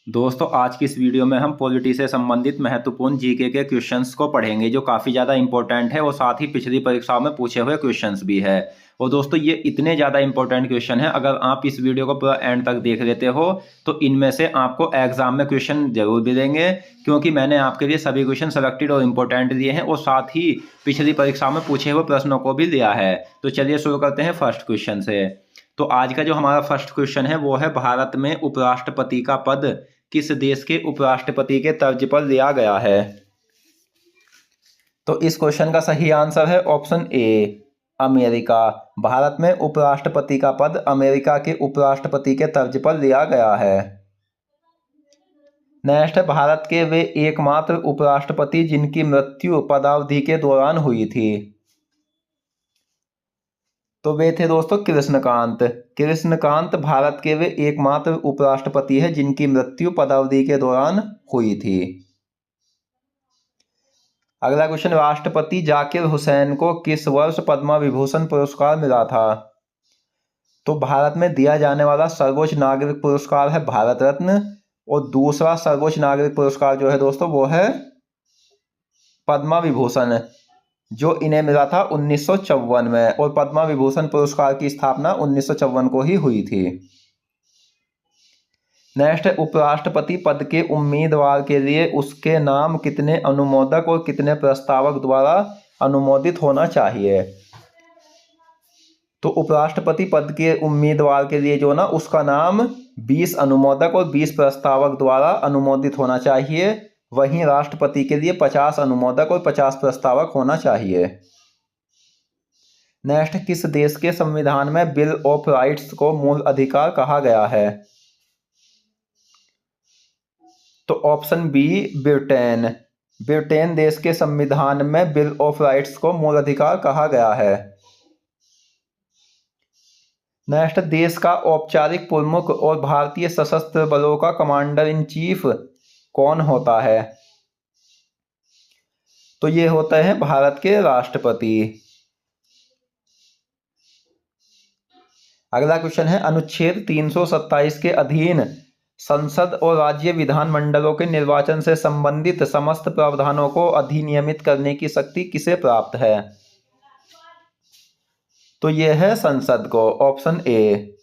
दोस्तों आज की इस वीडियो में हम पॉलिटी से संबंधित महत्वपूर्ण जीके के क्वेश्चंस को पढ़ेंगे जो काफ़ी ज़्यादा इंपॉर्टेंट है और साथ ही पिछली परीक्षाओं में पूछे हुए क्वेश्चंस भी है। और दोस्तों ये इतने ज़्यादा इंपॉर्टेंट क्वेश्चन है, अगर आप इस वीडियो को पूरा एंड तक देख लेते हो तो इनमें से आपको एग्जाम में क्वेश्चन जरूर मिलेंगे, क्योंकि मैंने आपके लिए सभी क्वेश्चन सेलेक्टेड और इम्पोर्टेंट दिए हैं और साथ ही पिछली परीक्षा में पूछे हुए प्रश्नों को भी लिया है। तो चलिए शुरू करते हैं फर्स्ट क्वेश्चन से। तो आज का जो हमारा फर्स्ट क्वेश्चन है वो है, भारत में उपराष्ट्रपति का पद किस देश के उपराष्ट्रपति के तर्ज पर लिया गया है? तो इस क्वेश्चन का सही आंसर है ऑप्शन ए, अमेरिका। भारत में उपराष्ट्रपति का पद अमेरिका के उपराष्ट्रपति के तर्ज पर लिया गया है। नेक्स्ट है, भारत के वे एकमात्र उपराष्ट्रपति जिनकी मृत्यु पदावधि के दौरान हुई थी। तो वे थे दोस्तों कृष्णकांत। कृष्णकांत भारत के वे एकमात्र उपराष्ट्रपति है जिनकी मृत्यु पदावधि के दौरान हुई थी। अगला क्वेश्चन, राष्ट्रपति जाकिर हुसैन को किस वर्ष पद्म विभूषण पुरस्कार मिला था? तो भारत में दिया जाने वाला सर्वोच्च नागरिक पुरस्कार है भारत रत्न, और दूसरा सर्वोच्च नागरिक पुरस्कार जो है दोस्तों वो है पद्म विभूषण, जो इन्हें मिला था 1954 में, और पद्म विभूषण पुरस्कार की स्थापना 1954 को ही हुई थी। नेक्स्ट है, उपराष्ट्रपति पद के उम्मीदवार के लिए उसके नाम कितने अनुमोदक और कितने प्रस्तावक द्वारा अनुमोदित होना चाहिए? तो उपराष्ट्रपति पद के उम्मीदवार के लिए जो ना उसका नाम 20 अनुमोदक और 20 प्रस्तावक द्वारा अनुमोदित होना चाहिए। वहीं राष्ट्रपति के लिए 50 अनुमोदक और 50 प्रस्तावक होना चाहिए। नेक्स्ट, किस देश के संविधान में बिल ऑफ राइट्स को मूल अधिकार कहा गया है? तो ऑप्शन बी, ब्रिटेन। ब्रिटेन देश के संविधान में बिल ऑफ राइट्स को मूल अधिकार कहा गया है। नेक्स्ट, देश का औपचारिक प्रमुख और भारतीय सशस्त्र बलों का कमांडर इन चीफ कौन होता है? तो ये होता है भारत के राष्ट्रपति। अगला क्वेश्चन है, अनुच्छेद 327 के अधीन संसद और राज्य विधानमंडलों के निर्वाचन से संबंधित समस्त प्रावधानों को अधिनियमित करने की शक्ति किसे प्राप्त है? तो यह है संसद को, ऑप्शन ए।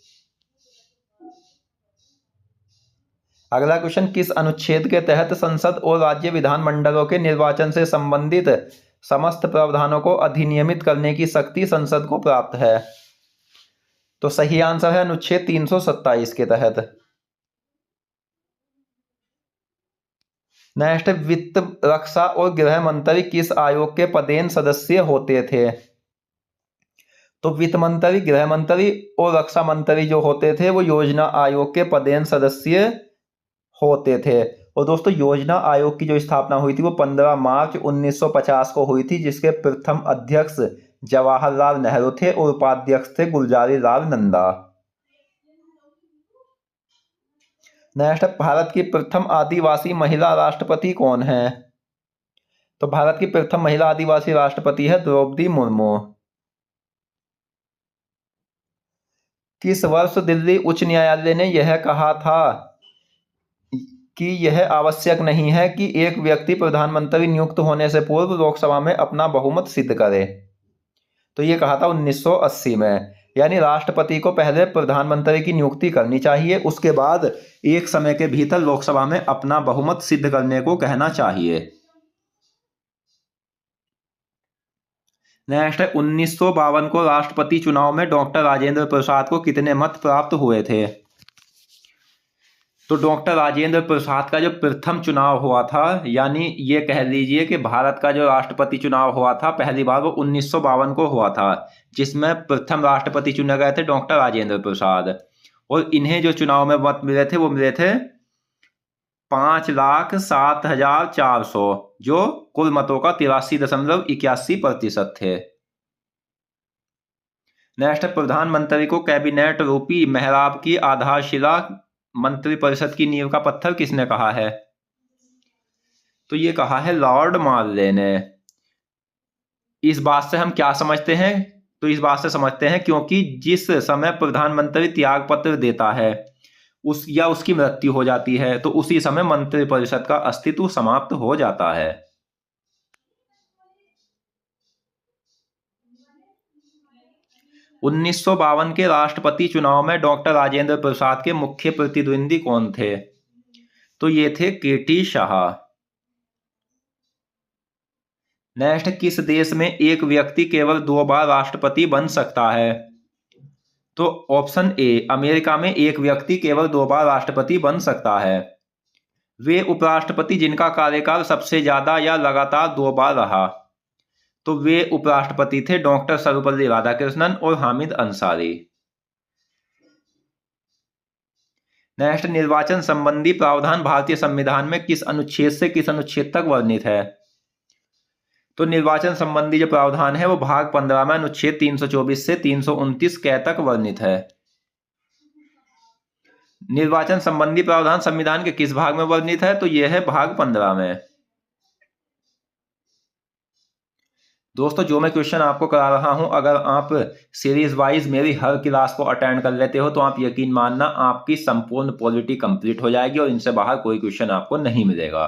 अगला क्वेश्चन, किस अनुच्छेद के तहत संसद और राज्य विधानमंडलों के निर्वाचन से संबंधित समस्त प्रावधानों को अधिनियमित करने की शक्ति संसद को प्राप्त है? तो सही आंसर है अनुच्छेद 327 के तहत। नेक्स्ट, वित्त, रक्षा और गृह मंत्री किस आयोग के पदेन सदस्य होते थे? तो वित्त मंत्री, गृह मंत्री और रक्षा मंत्री जो होते थे वो योजना आयोग के पदेन सदस्य होते थे। और दोस्तों योजना आयोग की जो स्थापना हुई थी वो 15 मार्च 1950 को हुई थी, जिसके प्रथम अध्यक्ष जवाहरलाल नेहरू थे और उपाध्यक्ष थे गुलजारी लाल नंदा। नेक्स्ट, भारत की प्रथम आदिवासी महिला राष्ट्रपति कौन है? तो भारत की प्रथम महिला आदिवासी राष्ट्रपति है द्रौपदी मुर्मू। किस वर्ष दिल्ली उच्च न्यायालय ने यह कहा था कि यह आवश्यक नहीं है कि एक व्यक्ति प्रधानमंत्री नियुक्त होने से पूर्व लोकसभा में अपना बहुमत सिद्ध करे? तो यह कहा था 1980 में। यानी राष्ट्रपति को पहले प्रधानमंत्री की नियुक्ति करनी चाहिए, उसके बाद एक समय के भीतर लोकसभा में अपना बहुमत सिद्ध करने को कहना चाहिए। नेक्स्ट है, 1952 को राष्ट्रपति चुनाव में डॉक्टर राजेंद्र प्रसाद को कितने मत प्राप्त हुए थे? तो डॉक्टर राजेंद्र प्रसाद का जो प्रथम चुनाव हुआ था, यानी ये कह लीजिए कि भारत का जो राष्ट्रपति चुनाव हुआ था पहली बार वो 1952 को हुआ था, जिसमें प्रथम राष्ट्रपति चुने गए थे डॉक्टर राजेंद्र प्रसाद। और इन्हें जो चुनाव में मत मिले थे वो मिले थे 5,07,400, जो कुल मतों का 83.81% थे। नेक्स्ट, प्रधानमंत्री को कैबिनेट रूपी मेहराब की आधारशिला मंत्रिपरिषद की नींव का पत्थर किसने कहा है? तो ये कहा है लॉर्ड मार्ले ने। इस बात से हम क्या समझते हैं? तो इस बात से समझते हैं क्योंकि जिस समय प्रधानमंत्री त्याग पत्र देता है या उसकी मृत्यु हो जाती है तो उसी समय मंत्रिपरिषद का अस्तित्व समाप्त हो जाता है। 1952 के राष्ट्रपति चुनाव में डॉक्टर राजेंद्र प्रसाद के मुख्य प्रतिद्वंदी कौन थे? तो ये थे केटी शाह। नेक्स्ट, किस देश में एक व्यक्ति केवल 2 बार राष्ट्रपति बन सकता है? तो ऑप्शन ए, अमेरिका में एक व्यक्ति केवल 2 बार राष्ट्रपति बन सकता है। वे उपराष्ट्रपति जिनका कार्यकाल सबसे ज्यादा या लगातार 2 बार रहा। तो वे उपराष्ट्रपति थे डॉक्टर सर्वपल्ली राधाकृष्णन और हामिद अंसारी। नेक्स्ट, निर्वाचन संबंधी प्रावधान भारतीय संविधान में किस अनुच्छेद से किस अनुच्छेद तक वर्णित है? तो निर्वाचन संबंधी जो प्रावधान है वो भाग 15 में अनुच्छेद 324 से 329 क तक वर्णित है। निर्वाचन संबंधी प्रावधान संविधान के किस भाग में वर्णित है? तो यह है भाग 15 में। दोस्तों, जो मैं क्वेश्चन आपको करा रहा हूं, अगर आप सीरीज वाइज मेरी हर क्लास को अटेंड कर लेते हो तो आप यकीन मानना आपकी संपूर्ण पॉलिटी कंप्लीट हो जाएगी और इनसे बाहर कोई क्वेश्चन आपको नहीं मिलेगा।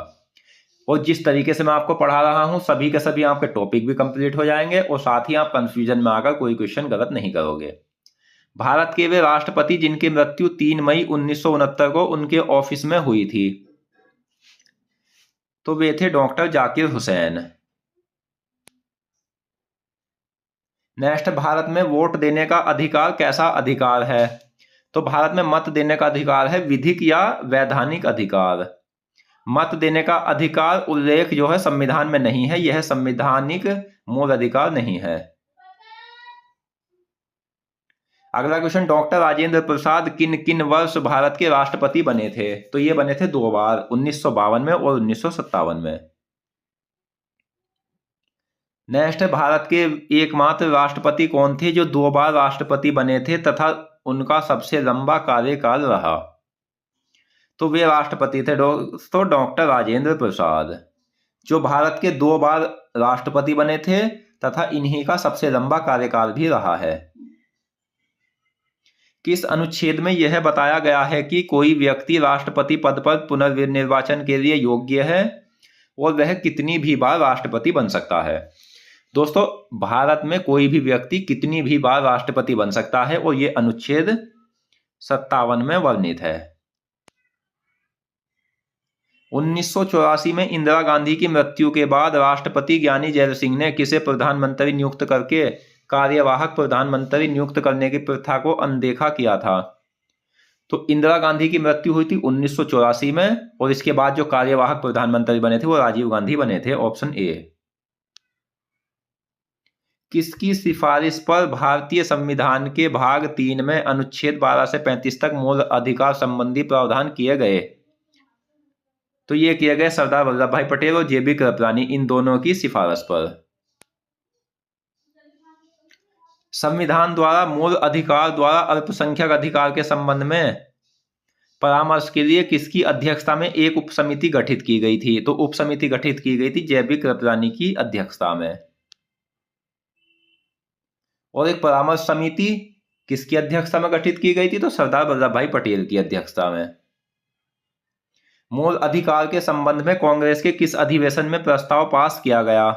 और जिस तरीके से मैं आपको पढ़ा रहा हूं सभी के सभी आपके टॉपिक भी कंप्लीट हो जाएंगे और साथ ही आप कंफ्यूजन में आकर कोई क्वेश्चन गलत नहीं करोगे। भारत के वे राष्ट्रपति जिनकी मृत्यु 3 मई 1969 को उनके ऑफिस में हुई थी, तो वे थे डॉक्टर जाकिर हुसैन। नेक्स्ट, भारत में वोट देने का अधिकार कैसा अधिकार है? तो भारत में मत देने का अधिकार है विधिक या वैधानिक अधिकार। मत देने का अधिकार उल्लेख जो है संविधान में नहीं है, यह संवैधानिक मूल अधिकार नहीं है। अगला क्वेश्चन, डॉक्टर राजेंद्र प्रसाद किन किन वर्ष भारत के राष्ट्रपति बने थे? तो ये बने थे 2 बार, 1952 में और 1957 में। नेक्स्ट, भारत के एकमात्र राष्ट्रपति कौन थे जो 2 बार राष्ट्रपति बने थे तथा उनका सबसे लंबा कार्यकाल रहा? तो वे राष्ट्रपति थे दोस्तों डॉक्टर राजेंद्र प्रसाद, जो भारत के 2 बार राष्ट्रपति बने थे तथा इन्हीं का सबसे लंबा कार्यकाल भी रहा है। किस अनुच्छेद में यह बताया गया है कि कोई व्यक्ति राष्ट्रपति पद पर पुनर्निर्वाचन के लिए योग्य है और वह कितनी भी बार राष्ट्रपति बन सकता है? दोस्तों, भारत में कोई भी व्यक्ति कितनी भी बार राष्ट्रपति बन सकता है और यह अनुच्छेद 57 में वर्णित है। 1984 में इंदिरा गांधी की मृत्यु के बाद राष्ट्रपति ज्ञानी जैल सिंह ने किसे प्रधानमंत्री नियुक्त करके कार्यवाहक प्रधानमंत्री नियुक्त करने की प्रथा को अनदेखा किया था? तो इंदिरा गांधी की मृत्यु हुई थी 1984 में और इसके बाद जो कार्यवाहक प्रधानमंत्री बने थे वो राजीव गांधी बने थे, ऑप्शन ए। किसकी सिफारिश पर भारतीय संविधान के भाग 3 में अनुच्छेद 12 से 35 तक मूल अधिकार संबंधी प्रावधान किए गए? तो ये किए गए सरदार वल्लभ भाई पटेल और जेबी कृपलानी, इन दोनों की सिफारिश पर। संविधान द्वारा मूल अधिकार द्वारा अल्पसंख्यक अधिकार के संबंध में परामर्श के लिए किसकी अध्यक्षता में एक उपसमिति गठित की गई थी? तो उपसमिति गठित की गई थी जेबी कृपलानी की अध्यक्षता में। और एक परामर्श समिति किसकी अध्यक्षता में गठित की गई थी? तो सरदार वल्लभ भाई पटेल की अध्यक्षता में। मूल अधिकार के संबंध में कांग्रेस के किस अधिवेशन में प्रस्ताव पास किया गया?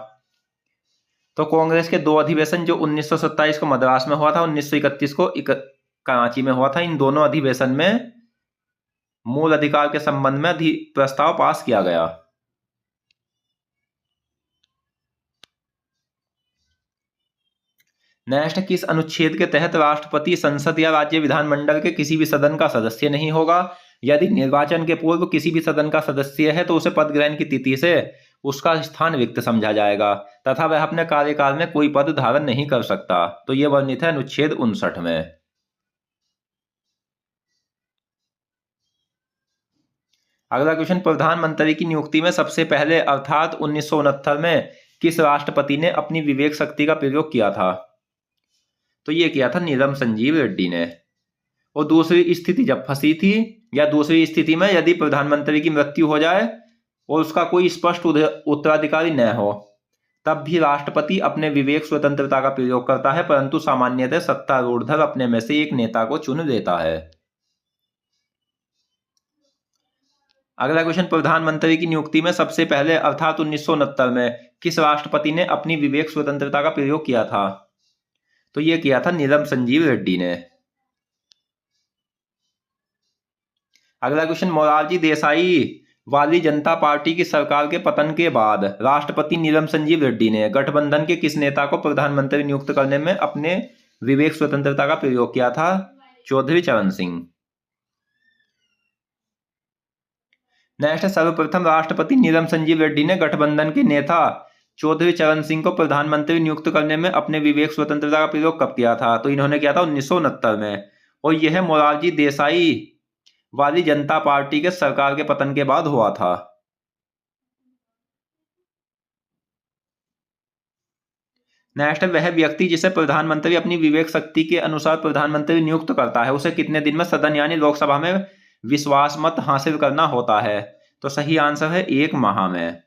तो कांग्रेस के 2 अधिवेशन, जो 1927 को मद्रास में हुआ था, 1931 को कराची में हुआ था, इन दोनों अधिवेशन में मूल अधिकार के संबंध में प्रस्ताव पास किया गया। नेक्स्ट, किस अनुच्छेद के तहत राष्ट्रपति संसद या राज्य विधानमंडल के किसी भी सदन का सदस्य नहीं होगा? यदि निर्वाचन के पूर्व किसी भी सदन का सदस्य है तो उसे पद ग्रहण की तिथि से उसका स्थान रिक्त समझा जाएगा तथा वह अपने कार्यकाल में कोई पद धारण नहीं कर सकता। तो यह वर्णित है अनुच्छेद 59 में। अगला क्वेश्चन, प्रधानमंत्री की नियुक्ति में सबसे पहले अर्थात 1969 में किस राष्ट्रपति ने अपनी विवेक शक्ति का प्रयोग किया था? तो यह किया था नीलम संजीव रेड्डी ने। और दूसरी स्थिति जब फंसी थी या दूसरी स्थिति में यदि प्रधानमंत्री की मृत्यु हो जाए और उसका कोई स्पष्ट उत्तराधिकारी न हो, तब भी राष्ट्रपति अपने विवेक स्वतंत्रता का प्रयोग करता है, परंतु सामान्यतः सत्तारूढ़ दल अपने में से एक नेता को चुन लेता है। अगला क्वेश्चन, प्रधानमंत्री की नियुक्ति में सबसे पहले अर्थात 1969 में किस राष्ट्रपति ने अपनी विवेक स्वतंत्रता का प्रयोग किया था? तो ये किया था नीलम संजीव रेड्डी ने। अगला क्वेश्चन, मोरारजी देसाई वाली जनता पार्टी की सरकार के पतन के बाद राष्ट्रपति नीलम संजीव रेड्डी ने गठबंधन के किस नेता को प्रधानमंत्री नियुक्त करने में अपने विवेक स्वतंत्रता का प्रयोग किया था? चौधरी चरण सिंह। नेक्स्ट, सर्वप्रथम राष्ट्रपति नीलम संजीव रेड्डी ने गठबंधन के नेता चौधरी चरण सिंह को प्रधानमंत्री नियुक्त करने में अपने विवेक स्वतंत्रता का प्रयोग कब किया था? तो इन्होंने किया था 1969 में, और यह मोरारजी देसाई वाली जनता पार्टी के सरकार के पतन के बाद हुआ था। नेक्स्ट, वह व्यक्ति जिसे प्रधानमंत्री अपनी विवेक शक्ति के अनुसार प्रधानमंत्री नियुक्त करता है उसे कितने दिन में सदन यानी लोकसभा में विश्वास मत हासिल करना होता है? तो सही आंसर है 1 माह में।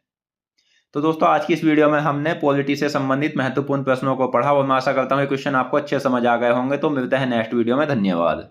तो दोस्तों, आज की इस वीडियो में हमने पॉलिटी से संबंधित महत्वपूर्ण प्रश्नों को पढ़ा और मैं आशा करता हूँ ये क्वेश्चन आपको अच्छे समझ आ गए होंगे। तो मिलते हैं नेक्स्ट वीडियो में। धन्यवाद।